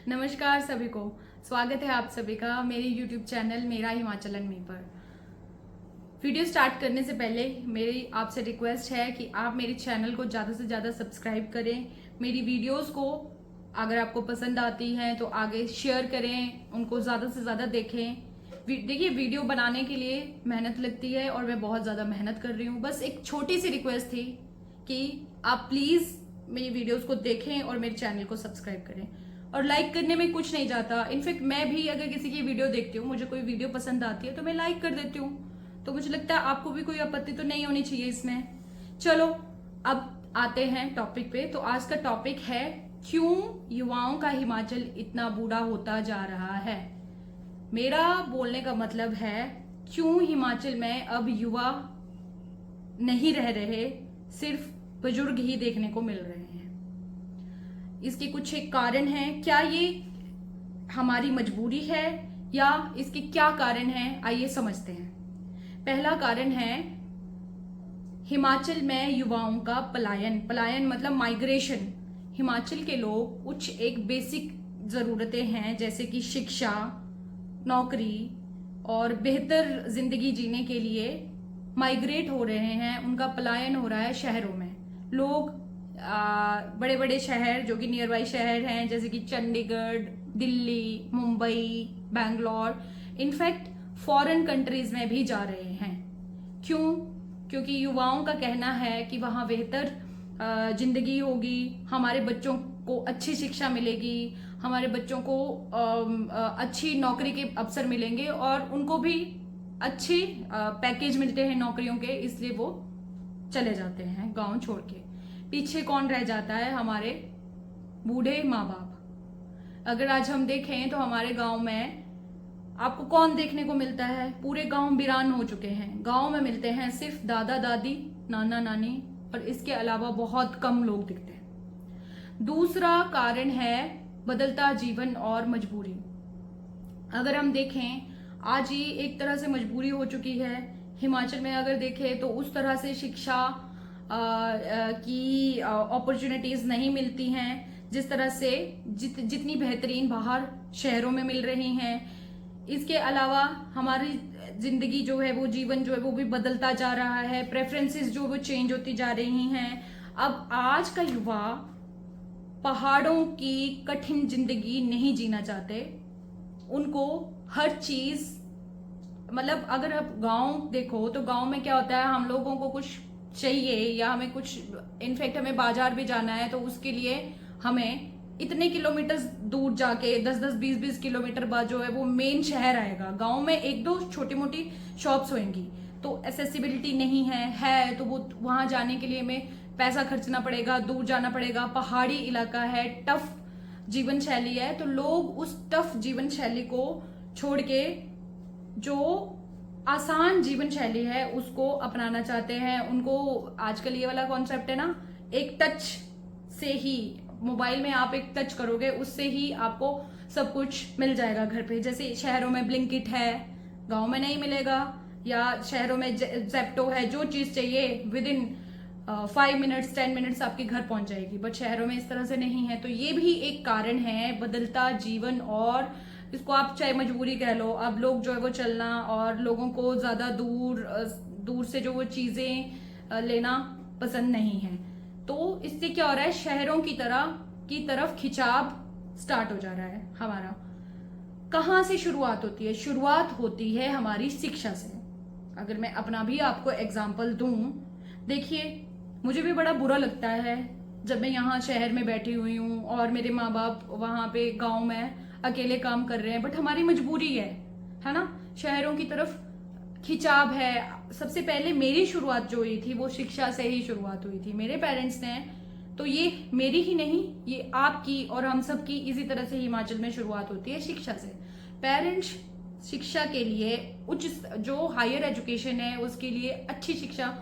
नमस्कार सभी को। स्वागत है आप सभी का मेरे YouTube चैनल मेरा हिमाचलन में पर। वीडियो स्टार्ट करने से पहले मेरी आपसे रिक्वेस्ट है कि आप मेरे चैनल को ज़्यादा से ज़्यादा सब्सक्राइब करें। मेरी वीडियोस को अगर आपको पसंद आती हैं तो आगे शेयर करें, उनको ज़्यादा से ज़्यादा देखें। देखिए, वीडियो बनाने के लिए मेहनत लगती है और मैं बहुत ज़्यादा मेहनत कर रही हूँ। बस एक छोटी सी रिक्वेस्ट थी कि आप प्लीज़ मेरी वीडियोस को देखें और मेरे चैनल को सब्सक्राइब करें। और लाइक करने में कुछ नहीं जाता। इनफैक्ट मैं भी अगर किसी की वीडियो देखती हूँ, मुझे कोई वीडियो पसंद आती है तो मैं लाइक कर देती हूँ। तो मुझे लगता है आपको भी कोई आपत्ति तो नहीं होनी चाहिए इसमें। चलो अब आते हैं टॉपिक पे। तो आज का टॉपिक है, क्यों युवाओं का हिमाचल इतना बूढ़ा होता जा रहा है। मेरा बोलने का मतलब है, क्यों हिमाचल में अब युवा नहीं रह रहे, सिर्फ बुजुर्ग ही देखने को मिल रहे हैं। इसके कुछ एक कारण हैं। क्या ये हमारी मजबूरी है या इसके क्या कारण हैं, आइए समझते हैं। पहला कारण है हिमाचल में युवाओं का पलायन। पलायन मतलब माइग्रेशन। हिमाचल के लोग कुछ एक बेसिक जरूरतें हैं जैसे कि शिक्षा, नौकरी और बेहतर जिंदगी जीने के लिए माइग्रेट हो रहे हैं। उनका पलायन हो रहा है शहरों में। लोग बड़े बड़े शहर जो कि नियर बाई शहर हैं जैसे कि Chandigarh, Delhi, Mumbai, Bangalore, in fact foreign countries में भी जा रहे हैं। क्यों? क्योंकि युवाओं का कहना है कि वहां बेहतर जिंदगी होगी, हमारे बच्चों को अच्छी शिक्षा मिलेगी, हमारे बच्चों को अच्छी नौकरी के अवसर मिलेंगे और उनको भी अच्छे पैकेज मिलते हैं नौकरियों के, इसलिए वो चले जाते हैं गांव छोड़ के। पीछे कौन रह जाता है? हमारे बूढ़े माँ बाप। अगर आज हम देखें तो हमारे गांव में आपको कौन देखने को मिलता है? पूरे गांव वीरान हो चुके हैं। गांव में मिलते हैं सिर्फ दादा दादी, नाना नानी, और इसके अलावा बहुत कम लोग दिखते हैं। दूसरा कारण है बदलता जीवन और मजबूरी। अगर हम देखें, आज ये एक तरह से मजबूरी हो चुकी है। हिमाचल में अगर देखें तो उस तरह से शिक्षा की अपॉर्चुनिटीज नहीं मिलती हैं जिस तरह से जितनी बेहतरीन बाहर शहरों में मिल रही हैं। इसके अलावा हमारी जिंदगी जो है, वो जीवन जो है वो भी बदलता जा रहा है। प्रेफरेंसेस जो वो चेंज होती जा रही हैं। अब आज का युवा पहाड़ों की कठिन जिंदगी नहीं जीना चाहते। उनको हर चीज, मतलब अगर आप गांव देखो तो गांव में क्या होता है, हम लोगों को कुछ चाहिए या हमें कुछ, इनफैक्ट हमें बाजार भी जाना है तो उसके लिए हमें इतने किलोमीटर दूर जाके 10-10, 20-20 किलोमीटर बाद जो है वो मेन शहर आएगा। गांव में एक दो छोटी मोटी शॉप्स होंगी तो एसेसिबिलिटी नहीं है तो वो वहां जाने के लिए हमें पैसा खर्चना पड़ेगा, दूर जाना पड़ेगा। पहाड़ी इलाका है, टफ जीवन शैली है, तो लोग उस टफ जीवन शैली को छोड़ के जो आसान जीवन शैली है उसको अपनाना चाहते हैं। उनको आजकल ये वाला कॉन्सेप्ट है ना, एक टच से ही, मोबाइल में आप एक टच करोगे उससे ही आपको सब कुछ मिल जाएगा घर पे। जैसे शहरों में ब्लिंकिट है, गांव में नहीं मिलेगा, या शहरों में जेप्टो है, जो चीज चाहिए विद इन 5 मिनट्स 10 मिनट्स आपके घर पहुंच जाएगी। बट शहरों में इस तरह से नहीं है। तो ये भी एक कारण है, बदलता जीवन, और इसको आप चाहे मजबूरी कह लो। अब लोग जो है वो चलना और लोगों को ज्यादा दूर से जो वो चीजें लेना पसंद नहीं है। तो इससे क्या हो रहा है, शहरों की तरफ खिंचाव स्टार्ट हो जा रहा है हमारा। कहां से शुरुआत होती है? शुरुआत होती है हमारी शिक्षा से। अगर मैं अपना भी आपको एग्जाम्पल दूं, देखिए मुझे भी बड़ा बुरा लगता है जब मैं यहाँ शहर में बैठी हुई हूँ और मेरे माँ बाप वहां पे गांव में अकेले काम कर रहे हैं। बट हमारी मजबूरी है ना। शहरों की तरफ खिंचाव है। सबसे पहले मेरी शुरुआत जो हुई थी वो शिक्षा से ही शुरुआत हुई थी। मेरे पेरेंट्स ने, तो ये मेरी ही नहीं, ये आपकी और हम सब की इसी तरह से हिमाचल में शुरुआत होती है शिक्षा से। पेरेंट्स शिक्षा के लिए उच्च जो हायर एजुकेशन है उसके लिए अच्छी शिक्षा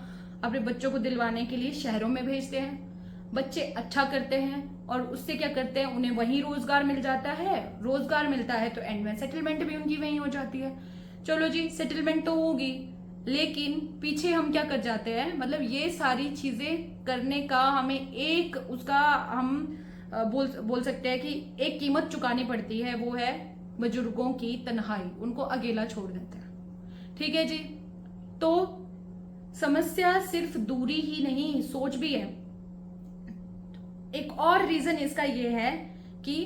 अपने बच्चों को दिलवाने के लिए शहरों में भेजते हैं। बच्चे अच्छा करते हैं और उससे क्या करते हैं, उन्हें वहीं रोजगार मिल जाता है। रोजगार मिलता है तो एंड में सेटलमेंट भी उनकी वहीं हो जाती है। चलो जी, सेटलमेंट तो होगी, लेकिन पीछे हम क्या कर जाते हैं, मतलब ये सारी चीजें करने का हमें एक उसका हम बोल सकते हैं कि एक कीमत चुकानी पड़ती है, वो है बुजुर्गों की तन्हाई, उनको अकेला छोड़ देते हैं। ठीक है जी। तो समस्या सिर्फ दूरी ही नहीं, सोच भी है। एक और रीजन इसका ये है कि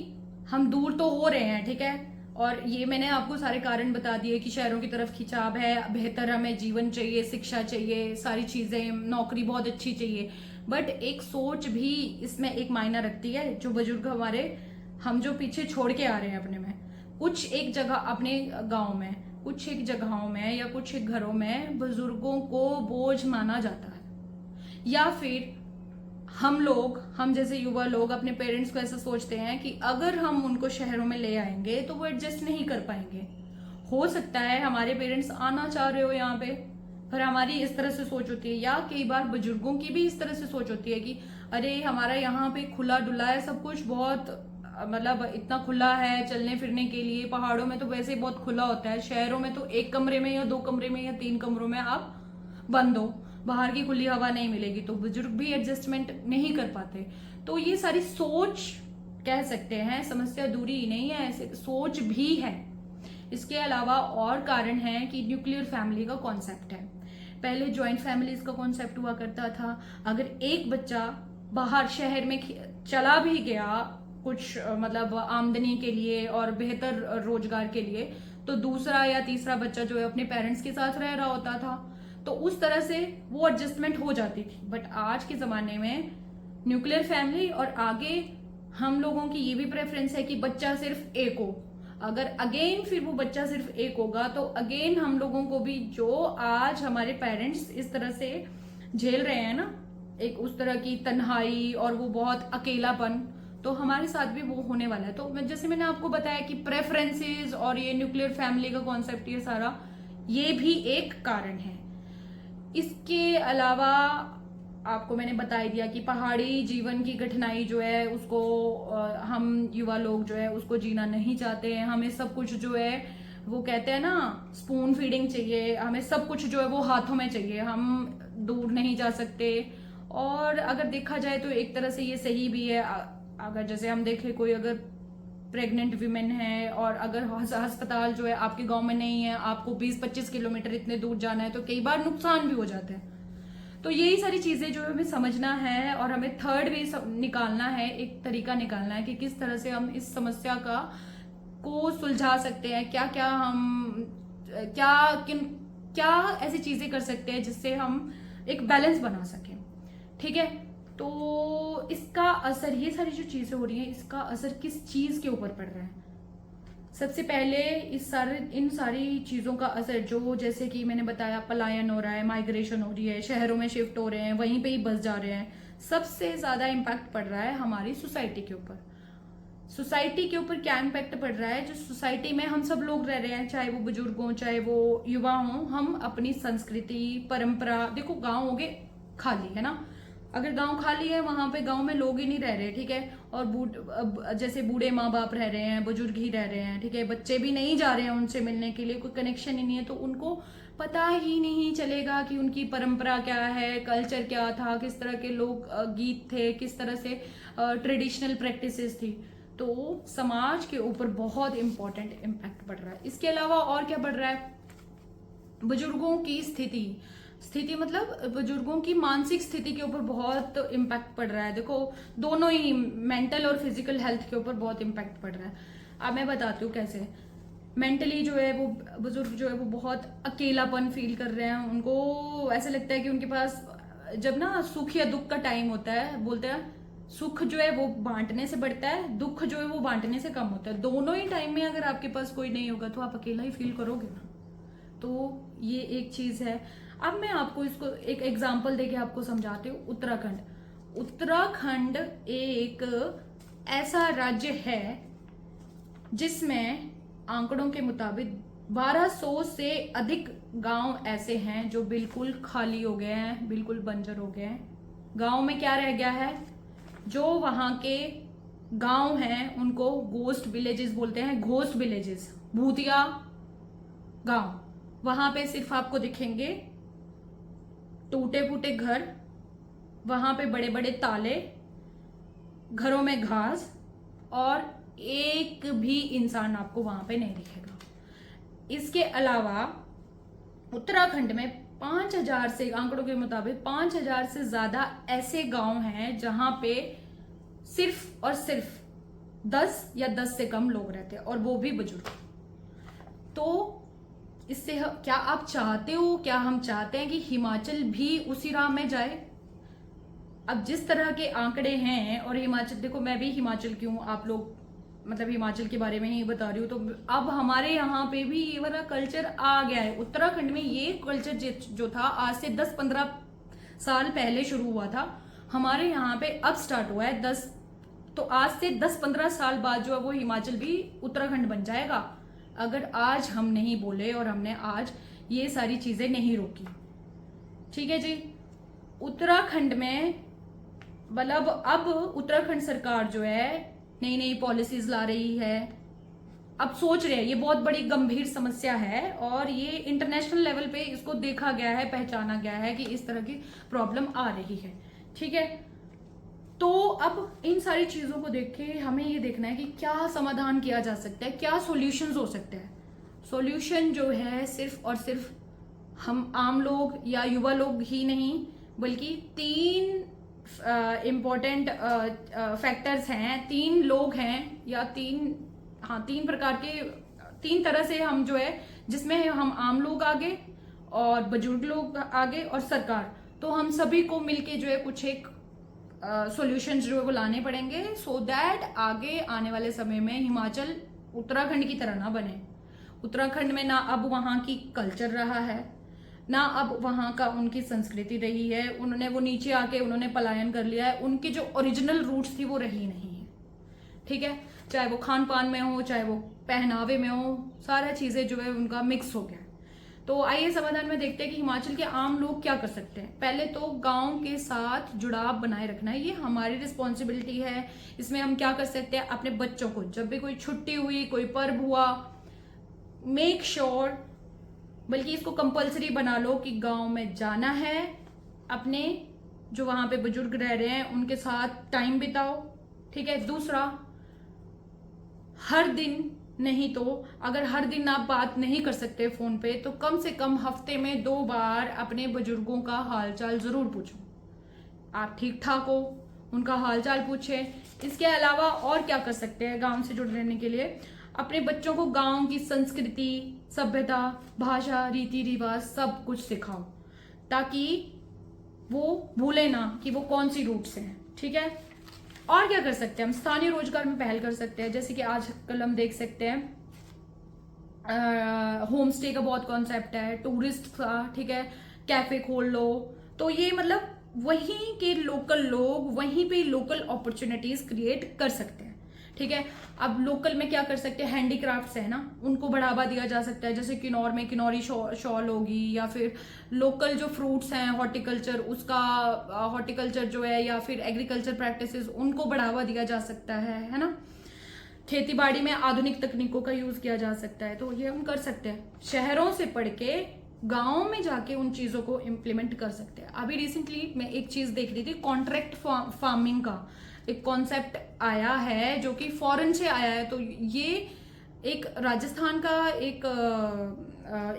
हम दूर तो हो रहे हैं, ठीक है, और ये मैंने आपको सारे कारण बता दिए कि शहरों की तरफ खिंचाव है, बेहतर हमें जीवन चाहिए, शिक्षा चाहिए, सारी चीजें, नौकरी बहुत अच्छी चाहिए, बट एक सोच भी इसमें एक मायना रखती है। जो बुजुर्ग हमारे, हम जो पीछे छोड़ के आ रहे हैं अपने में, कुछ एक जगह अपने गांव में, कुछ एक जगहों में या कुछ एक घरों में बुजुर्गों को बोझ माना जाता है, या फिर हम जैसे युवा लोग अपने पेरेंट्स को ऐसा सोचते हैं कि अगर हम उनको शहरों में ले आएंगे तो वो एडजस्ट नहीं कर पाएंगे। हो सकता है हमारे पेरेंट्स आना चाह रहे हो यहाँ पे, पर हमारी इस तरह से सोच होती है, या कई बार बुजुर्गों की भी इस तरह से सोच होती है कि अरे हमारा यहाँ पे खुला डुला है सब कुछ, बहुत मतलब इतना खुला है चलने फिरने के लिए, पहाड़ों में तो वैसे ही बहुत खुला होता है, शहरों में तो एक कमरे में या 2 कमरे में या 3 कमरों में आप बंद हो, बाहर की खुली हवा नहीं मिलेगी, तो बुजुर्ग भी एडजस्टमेंट नहीं कर पाते। तो ये सारी सोच कह सकते हैं, समस्या दूरी ही नहीं है, ऐसे सोच भी है। इसके अलावा और कारण है कि न्यूक्लियर फैमिली का कॉन्सेप्ट है। पहले ज्वाइंट फैमिलीज का कॉन्सेप्ट हुआ करता था, अगर एक बच्चा बाहर शहर में चला भी गया कुछ मतलब आमदनी के लिए और बेहतर रोजगार के लिए, तो दूसरा या तीसरा बच्चा जो है अपने पेरेंट्स के साथ रह रहा होता था, तो उस तरह से वो एडजस्टमेंट हो जाती थी। बट आज के जमाने में न्यूक्लियर फैमिली, और आगे हम लोगों की ये भी प्रेफरेंस है कि बच्चा सिर्फ एक हो। अगर अगेन फिर वो बच्चा सिर्फ एक होगा तो अगेन हम लोगों को भी, जो आज हमारे पेरेंट्स इस तरह से झेल रहे हैं ना, एक उस तरह की तन्हाई और वो बहुत अकेलापन, तो हमारे साथ भी वो होने वाला है। तो जैसे मैंने आपको बताया कि प्रेफरेंसेस और ये न्यूक्लियर फैमिली का कॉन्सेप्ट, ये सारा ये भी एक कारण है। इसके अलावा आपको मैंने बता ही दिया कि पहाड़ी जीवन की कठिनाई जो है उसको हम युवा लोग जो है उसको जीना नहीं चाहते हैं। हमें सब कुछ जो है, वो कहते हैं ना स्पून फीडिंग चाहिए, हमें सब कुछ जो है वो हाथों में चाहिए, हम दूर नहीं जा सकते। और अगर देखा जाए तो एक तरह से ये सही भी है। अगर जैसे हम देखें, कोई अगर प्रेग्नेंट वीमेन है और अगर अस्पताल जो है आपके गांव में नहीं है, आपको 20-25 किलोमीटर इतने दूर जाना है, तो कई बार नुकसान भी हो जाते हैं। तो यही सारी चीजें जो हमें समझना है, और हमें थर्ड वे निकालना है, एक तरीका निकालना है कि किस तरह से हम इस समस्या को सुलझा सकते हैं, क्या क्या हम क्या ऐसी चीजें कर सकते हैं जिससे हम एक बैलेंस बना सकें। ठीक है, तो इसका असर, ये सारी जो चीजें हो रही हैं, इसका असर किस चीज के ऊपर पड़ रहा है? सबसे पहले इन सारी चीजों का असर, जो जैसे कि मैंने बताया, पलायन हो रहा है, माइग्रेशन हो रही है, शहरों में शिफ्ट हो रहे हैं, वहीं पे ही बस जा रहे हैं, सबसे ज्यादा इम्पैक्ट पड़ रहा है हमारी सोसाइटी के ऊपर। सोसाइटी के ऊपर क्या इम्पैक्ट पड़ रहा है? जो सोसाइटी में हम सब लोग रह रहे हैं, चाहे वो बुजुर्ग हों चाहे वो युवा हों, हम अपनी संस्कृति परंपरा, देखो गांव हो गए खाली, है ना, अगर गांव खाली है वहां पे गांव में लोग ही नहीं रह रहे, ठीक है, और जैसे बूढ़े माँ बाप रह रहे हैं, बुजुर्ग ही रह रहे हैं, ठीक है, बच्चे भी नहीं जा रहे हैं उनसे मिलने के लिए, कोई कनेक्शन ही नहीं है, तो उनको पता ही नहीं चलेगा कि उनकी परंपरा क्या है, कल्चर क्या था, किस तरह के लोग गीत थे, किस तरह से ट्रेडिशनल प्रैक्टिसेस थी। तो समाज के ऊपर बहुत इंपॉर्टेंट इम्पैक्ट पड़ रहा है। इसके अलावा और क्या बढ़ रहा है? बुजुर्गों की स्थिति मतलब बुजुर्गों की मानसिक स्थिति के ऊपर बहुत इम्पैक्ट पड़ रहा है। देखो, दोनों ही, मेंटल और फिजिकल हेल्थ के ऊपर बहुत इम्पैक्ट पड़ रहा है। अब मैं बताती हूँ कैसे। मेंटली जो है वो बुजुर्ग जो है वो बहुत अकेलापन फील कर रहे हैं, उनको ऐसा लगता है कि उनके पास, जब ना सुख या दुख का टाइम होता है, बोलते हैं सुख जो है वो बांटने से बढ़ता है, दुख जो है वो बांटने से कम होता है। दोनों ही टाइम में अगर आपके पास कोई नहीं होगा तो आप अकेला ही फील करोगे ना। तो ये एक चीज है। अब मैं आपको इसको एक एग्जांपल देके आपको समझाती हूँ। उत्तराखंड एक ऐसा राज्य है जिसमें आंकड़ों के मुताबिक 1200 से अधिक गांव ऐसे हैं जो बिल्कुल खाली हो गए हैं, बिल्कुल बंजर हो गए हैं। गांव में क्या रह गया है? जो वहां के गांव हैं उनको गोस्ट विलेजेस बोलते हैं, घोस्ट विलेजेस, भूतिया गांव। वहां पे सिर्फ आपको दिखेंगे टूटे फूटे घर, वहां पे बड़े बड़े ताले, घरों में घास और एक भी इंसान आपको वहां पे नहीं दिखेगा। इसके अलावा उत्तराखंड में 5,000 से, आंकड़ों के मुताबिक 5,000 से ज्यादा ऐसे गांव हैं जहां पे सिर्फ और सिर्फ 10 या 10 से कम लोग रहते हैं, और वो भी बुजुर्ग। तो इससे क्या आप चाहते हो, क्या हम चाहते हैं कि हिमाचल भी उसी राह में जाए? अब जिस तरह के आंकड़े हैं, और हिमाचल, देखो मैं भी हिमाचल की हूँ, आप लोग मतलब हिमाचल के बारे में ही बता रही हूँ, तो अब हमारे यहाँ पे भी ये वाला कल्चर आ गया है। उत्तराखंड में ये कल्चर जो था आज से 10-15 साल पहले शुरू हुआ था, हमारे यहाँ पे अब स्टार्ट हुआ है। तो आज से 10-15 साल बाद जो है वो हिमाचल भी उत्तराखंड बन जाएगा, अगर आज हम नहीं बोले और हमने आज ये सारी चीजें नहीं रोकी। ठीक है जी। उत्तराखंड में मतलब अब उत्तराखंड सरकार जो है नई नई पॉलिसीज ला रही है, अब सोच रहे हैं, ये बहुत बड़ी गंभीर समस्या है और ये इंटरनेशनल लेवल पे इसको देखा गया है, पहचाना गया है कि इस तरह की प्रॉब्लम आ रही है। ठीक है, तो अब इन सारी चीजों को देख के हमें ये देखना है कि क्या समाधान किया जा सकता है, क्या सॉल्यूशंस हो सकते हैं। सॉल्यूशन जो है सिर्फ और सिर्फ हम आम लोग या युवा लोग ही नहीं, बल्कि 3 इम्पोर्टेंट फैक्टर्स हैं, 3 लोग हैं, या 3 प्रकार के, 3 तरह से हम जो है, जिसमें हम आम लोग आगे और बुजुर्ग लोग आगे और सरकार, तो हम सभी को मिलके जो है कुछ एक सॉल्यूशंस जो है वो लाने पड़ेंगे, सो दैट आगे आने वाले समय में हिमाचल उत्तराखंड की तरह ना बने। उत्तराखंड में ना अब वहां की कल्चर रहा है, ना अब वहां का उनकी संस्कृति रही है, उन्होंने वो नीचे आके उन्होंने पलायन कर लिया है, उनकी जो ओरिजिनल रूट्स थी वो रही नहीं है। ठीक है, चाहे वो खान पान में हो, चाहे वो पहनावे में हो, सारा चीजें जो है उनका मिक्स हो गया। तो आइए समाधान में देखते हैं कि हिमाचल के आम लोग क्या कर सकते हैं। पहले तो गांव के साथ जुड़ाव बनाए रखना है, ये हमारी रिस्पॉन्सिबिलिटी है। इसमें हम क्या कर सकते हैं, अपने बच्चों को जब भी कोई छुट्टी हुई, कोई पर्व हुआ, मेक श्योर, बल्कि इसको कंपलसरी बना लो कि गांव में जाना है, अपने जो वहां पे बुजुर्ग रह रहे हैं उनके साथ टाइम बिताओ। ठीक है, दूसरा, हर दिन नहीं तो अगर हर दिन आप बात नहीं कर सकते फोन पे, तो कम से कम हफ्ते में 2 बार अपने बुजुर्गों का हालचाल जरूर पूछो। आप ठीक ठाक हो, उनका हालचाल पूछे। इसके अलावा और क्या कर सकते हैं गांव से जुड़े रहने के लिए, अपने बच्चों को गांव की संस्कृति, सभ्यता, भाषा, रीति रिवाज सब कुछ सिखाओ, ताकि वो भूले ना कि वो कौन सी रूट से है। ठीक है, और क्या कर सकते हैं हम, स्थानीय रोजगार में पहल कर सकते हैं, जैसे कि आजकल हम देख सकते हैं होम स्टे का बहुत कॉन्सेप्ट है, टूरिस्ट का। ठीक है, कैफे खोल लो, तो ये मतलब वहीं के लोकल लोग वहीं पे लोकल अपॉर्चुनिटीज क्रिएट कर सकते हैं। ठीक है, अब लोकल में क्या कर सकते हैं, हैंडीक्राफ्ट्स है ना, उनको बढ़ावा दिया जा सकता है, जैसे किन्नौर में किन्नौरी शॉल होगी, या फिर लोकल जो फ्रूट्स हैं, हॉर्टिकल्चर, उसका हॉर्टिकल्चर जो है, या फिर एग्रीकल्चर प्रैक्टिसेस, उनको बढ़ावा दिया जा सकता है ना। खेती बाड़ी में आधुनिक तकनीकों का यूज किया जा सकता है, तो ये हम कर सकते हैं। शहरों से पढ़ के गाँव में जाके उन चीजों को इम्प्लीमेंट कर सकते हैं। अभी रिसेंटली मैं एक चीज देख रही थी, कॉन्ट्रैक्ट फार्मिंग का एक कॉन्सेप्ट आया है जो कि फॉरेन से आया है। तो ये एक राजस्थान का एक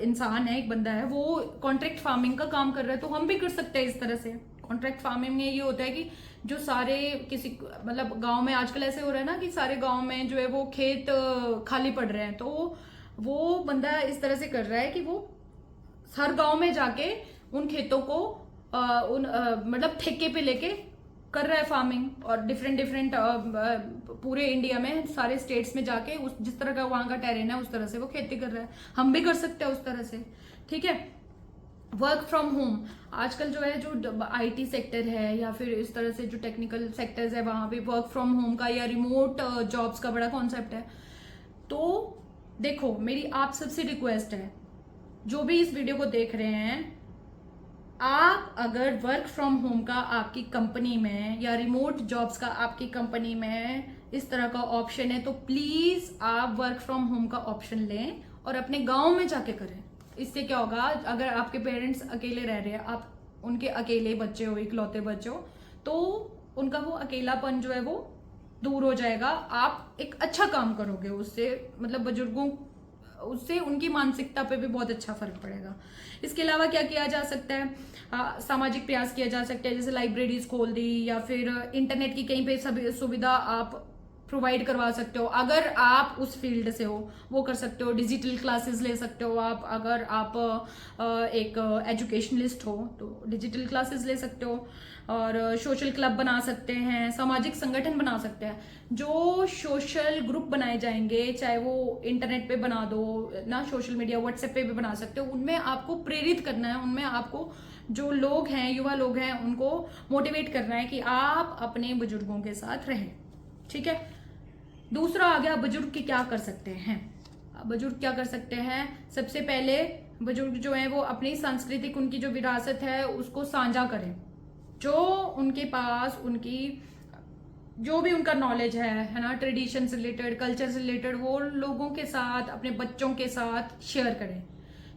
इंसान है, एक बंदा है, वो कॉन्ट्रैक्ट फार्मिंग का काम कर रहा है, तो हम भी कर सकते हैं इस तरह से। कॉन्ट्रैक्ट फार्मिंग में ये होता है कि जो सारे किसी मतलब गांव में आजकल ऐसे हो रहा है ना कि सारे गांव में जो है वो खेत खाली पड़ रहे हैं, तो वो बंदा इस तरह से कर रहा है कि वो हर गांव में जाके उन खेतों को मतलब ठेके पे लेके कर रहा है फार्मिंग, और डिफरेंट पूरे इंडिया में सारे स्टेट्स में जाके उस जिस तरह का वहां का टेरेन है उस तरह से वो खेती कर रहा है। हम भी कर सकते हैं उस तरह से। ठीक है, वर्क फ्रॉम होम, आजकल जो है जो आईटी सेक्टर है या फिर इस तरह से जो टेक्निकल सेक्टर्स है वहां पे वर्क फ्रॉम होम का या रिमोट जॉब्स का बड़ा कॉन्सेप्ट है। तो देखो, मेरी आप सबसे रिक्वेस्ट है, जो भी इस वीडियो को देख रहे हैं, आप अगर वर्क फ्रॉम होम का आपकी कंपनी में या रिमोट जॉब्स का आपकी कंपनी में इस तरह का ऑप्शन है, तो प्लीज आप वर्क फ्रॉम होम का ऑप्शन लें और अपने गांव में जाके करें। इससे क्या होगा, अगर आपके पेरेंट्स अकेले रह रहे हैं, आप उनके अकेले बच्चे हो, इकलौते बच्चे हो, तो उनका वो अकेलापन जो है वो दूर हो जाएगा। आप एक अच्छा काम करोगे उससे, मतलब बुजुर्गों, उससे उनकी मानसिकता पे भी बहुत अच्छा फर्क पड़ेगा। इसके अलावा क्या किया जा सकता है, सामाजिक प्रयास किया जा सकता है, जैसे लाइब्रेरीज खोल दी, या फिर इंटरनेट की कहीं पे सभी सुविधा आप प्रोवाइड करवा सकते हो अगर आप उस फील्ड से हो, वो कर सकते हो। डिजिटल क्लासेस ले सकते हो आप, अगर आप एक एजुकेशनलिस्ट हो तो डिजिटल क्लासेस ले सकते हो। और सोशल क्लब बना सकते हैं, सामाजिक संगठन बना सकते हैं। जो सोशल ग्रुप बनाए जाएंगे, चाहे वो इंटरनेट पे बना दो ना, सोशल मीडिया व्हाट्सएप पे भी बना सकते हो, उनमें आपको प्रेरित करना है, उनमें आपको जो लोग हैं, युवा लोग हैं, उनको मोटिवेट करना है कि आप अपने बुजुर्गों के साथ रहें। ठीक है। दूसरा आ गया, बुजुर्ग की क्या कर सकते हैं। बुजुर्ग क्या कर सकते हैं, सबसे पहले बुजुर्ग जो है वो अपनी सांस्कृतिक, उनकी जो विरासत है उसको साझा करें। जो उनके पास, उनकी जो भी उनका नॉलेज है ना, ट्रेडिशन से रिलेटेड, कल्चर से रिलेटेड, वो लोगों के साथ, अपने बच्चों के साथ शेयर करें।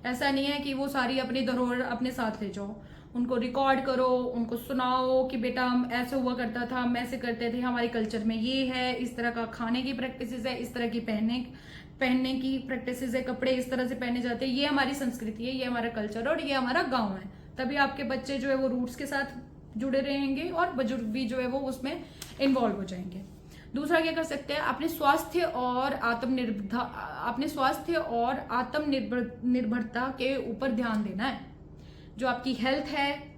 ऐसा नहीं है कि वो सारी अपनी धरोहर अपने साथ ले जाओ, उनको रिकॉर्ड करो, उनको सुनाओ कि बेटा हम ऐसे हुआ करता था, हम ऐसे करते थे, हमारे कल्चर में ये है, इस तरह का खाने की प्रैक्टिसेस है, इस तरह की पहनने की प्रैक्टिसेस है, कपड़े इस तरह से पहने जाते हैं, ये हमारी संस्कृति है, ये हमारा कल्चर और ये हमारा गाँव है। तभी आपके बच्चे जो है वो रूट्स के साथ जुड़े रहेंगे और बुजुर्ग भी जो है वो उसमें इन्वॉल्व हो जाएंगे। दूसरा क्या कर सकते हैं, अपने स्वास्थ्य और आत्मनिर्भरता के ऊपर ध्यान देना है। जो आपकी हेल्थ है,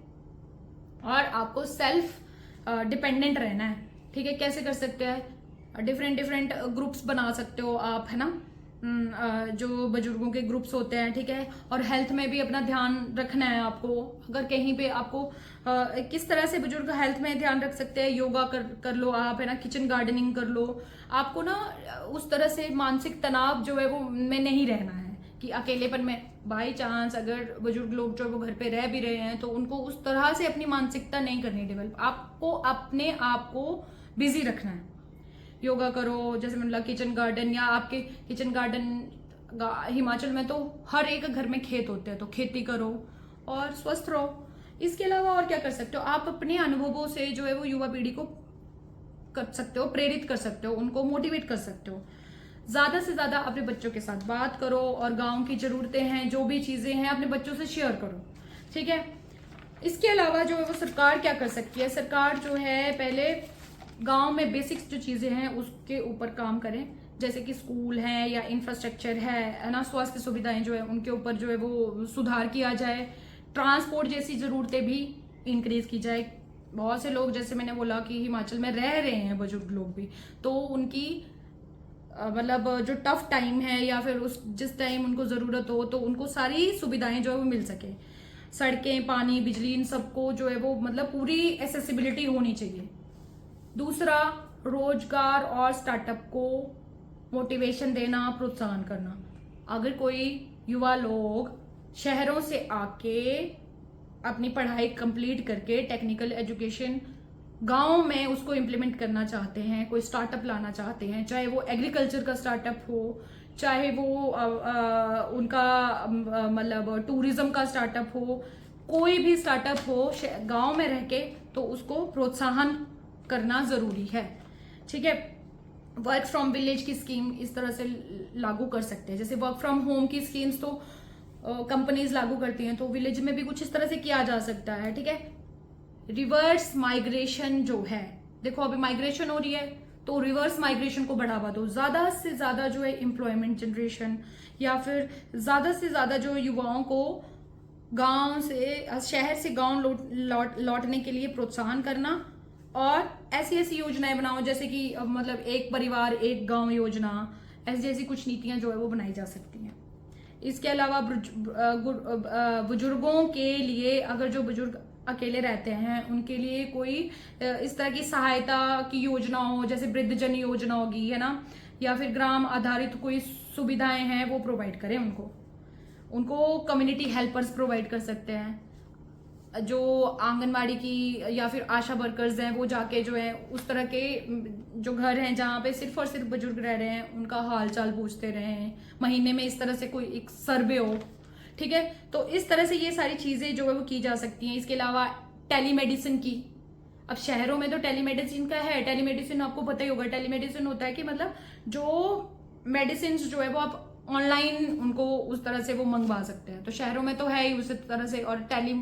और आपको सेल्फ डिपेंडेंट रहना है। ठीक है। कैसे कर सकते हैं, डिफरेंट ग्रुप्स बना सकते हो आप, है ना, जो बुजुर्गों के ग्रुप्स होते हैं। ठीक है। और हेल्थ में भी अपना ध्यान रखना है आपको। अगर कहीं पे आपको किस तरह से बुजुर्ग हेल्थ में ध्यान रख सकते हैं, योगा कर लो आप, है ना, किचन गार्डनिंग कर लो। आपको ना उस तरह से मानसिक तनाव जो है वो में नहीं रहना है कि अकेलेपन में, बाई चांस अगर बुजुर्ग लोग जो वो घर पे रह भी रहे हैं तो उनको उस तरह से अपनी मानसिकता नहीं करनी डेवलप। आपको अपने आप को बिजी रखना है। योगा करो, जैसे मैंने बोला किचन गार्डन, या आपके किचन गार्डन हिमाचल में तो हर एक घर में खेत होते हैं, तो खेती करो और स्वस्थ रहो। इसके अलावा और क्या कर सकते हो, आप अपने अनुभवों से जो है वो युवा पीढ़ी को कर सकते हो, प्रेरित कर सकते हो, उनको मोटिवेट कर सकते हो। ज्यादा से ज्यादा अपने बच्चों के साथ बात करो और गांव की जरूरतें हैं, जो भी चीजें हैं, अपने बच्चों से शेयर करो। ठीक है। इसके अलावा जो है वो सरकार क्या कर सकती है, सरकार जो है पहले गांव में बेसिक्स जो चीजें हैं उसके ऊपर काम करें, जैसे कि स्कूल है या इंफ्रास्ट्रक्चर है ना, स्वास्थ्य सुविधाएं जो है उनके ऊपर जो है वो सुधार किया जाए। ट्रांसपोर्ट जैसी जरूरतें भी इंक्रीज की जाए। बहुत से लोग, जैसे मैंने बोला कि हिमाचल में रह रहे हैं बुजुर्ग लोग भी, तो उनकी मतलब जो टफ टाइम है या फिर उस जिस टाइम उनको जरूरत हो तो उनको सारी सुविधाएं जो है वो मिल सके। सड़कें, पानी, बिजली, इन सबको जो है वो मतलब पूरी एसेसिबिलिटी होनी चाहिए। दूसरा, रोजगार और स्टार्टअप को मोटिवेशन देना, प्रोत्साहन करना। अगर कोई युवा लोग शहरों से आके अपनी पढ़ाई कंप्लीट करके टेक्निकल एजुकेशन गांव में उसको इम्प्लीमेंट करना चाहते हैं, कोई स्टार्टअप लाना चाहते हैं, चाहे वो एग्रीकल्चर का स्टार्टअप हो, चाहे वो उनका मतलब टूरिज्म का स्टार्टअप हो, कोई भी स्टार्टअप हो गांव में रह के, तो उसको प्रोत्साहन करना जरूरी है। ठीक है। वर्क फ्रॉम विलेज की स्कीम इस तरह से लागू कर सकते हैं। जैसे वर्क फ्रॉम होम की स्कीम्स तो कंपनीज लागू करती हैं, तो विलेज में भी कुछ इस तरह से किया जा सकता है। ठीक है। रिवर्स माइग्रेशन जो है, देखो अभी माइग्रेशन हो रही है, तो रिवर्स माइग्रेशन को बढ़ावा दो। ज्यादा से ज्यादा जो है एम्प्लॉयमेंट जनरेशन, या फिर ज्यादा से ज्यादा जो युवाओं को गांव से, शहर से गांव लौटने के लिए प्रोत्साहन करना। और ऐसी ऐसी योजनाएं बनाओ, जैसे कि मतलब एक परिवार एक गांव योजना, ऐसी ऐसी कुछ नीतियां जो है वो बनाई जा सकती हैं। इसके अलावा बुजुर्गों के लिए, अगर जो बुजुर्ग अकेले रहते हैं उनके लिए कोई इस तरह की सहायता की योजना हो, जैसे वृद्धजन योजना होगी, है ना, या फिर ग्राम आधारित कोई सुविधाएं हैं वो प्रोवाइड करें उनको कम्युनिटी हेल्पर्स प्रोवाइड कर सकते हैं। जो आंगनवाड़ी की या फिर आशा वर्कर्स हैं, वो जाके जो है उस तरह के जो घर हैं जहाँ पे सिर्फ और सिर्फ बुजुर्ग रह रहे हैं, उनका हाल चाल पूछते रहें। महीने में इस तरह से कोई एक सर्वे हो। ठीक है। तो इस तरह से ये सारी चीजें जो है वो की जा सकती हैं। इसके अलावा टेलीमेडिसिन की, अब शहरों में तो टेलीमेडिसिन का है, टेलीमेडिसिन आपको पता ही होगा। टेलीमेडिसिन होता है कि मतलब जो मेडिसिन जो है वो आप ऑनलाइन उनको उस तरह से वो मंगवा सकते हैं, तो शहरों में तो है ही उसी तरह से। और टेली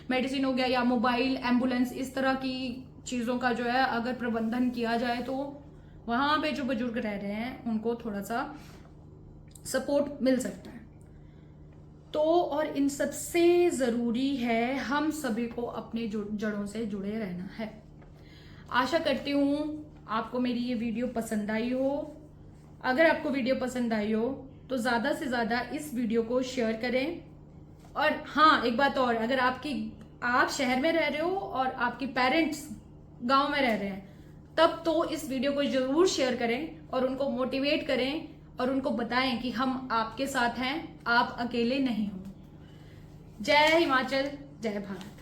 मेडिसिन हो गया या मोबाइल एम्बुलेंस, इस तरह की चीजों का जो है अगर प्रबंधन किया जाए तो वहां पे जो बुजुर्ग रह रहे हैं उनको थोड़ा सा सपोर्ट मिल सकता है। तो और इन सबसे जरूरी है हम सभी को अपने जड़ों से जुड़े रहना है। आशा करती हूं आपको मेरी ये वीडियो पसंद आई हो। अगर आपको वीडियो पसंद आई हो तो ज्यादा से ज्यादा इस वीडियो को शेयर करें। और हाँ, एक बात और, अगर आप शहर में रह रहे हो और आपके पेरेंट्स गांव में रह रहे हैं, तब तो इस वीडियो को जरूर शेयर करें और उनको मोटिवेट करें और उनको बताएं कि हम आपके साथ हैं, आप अकेले नहीं हो। जय हिमाचल, जय भारत।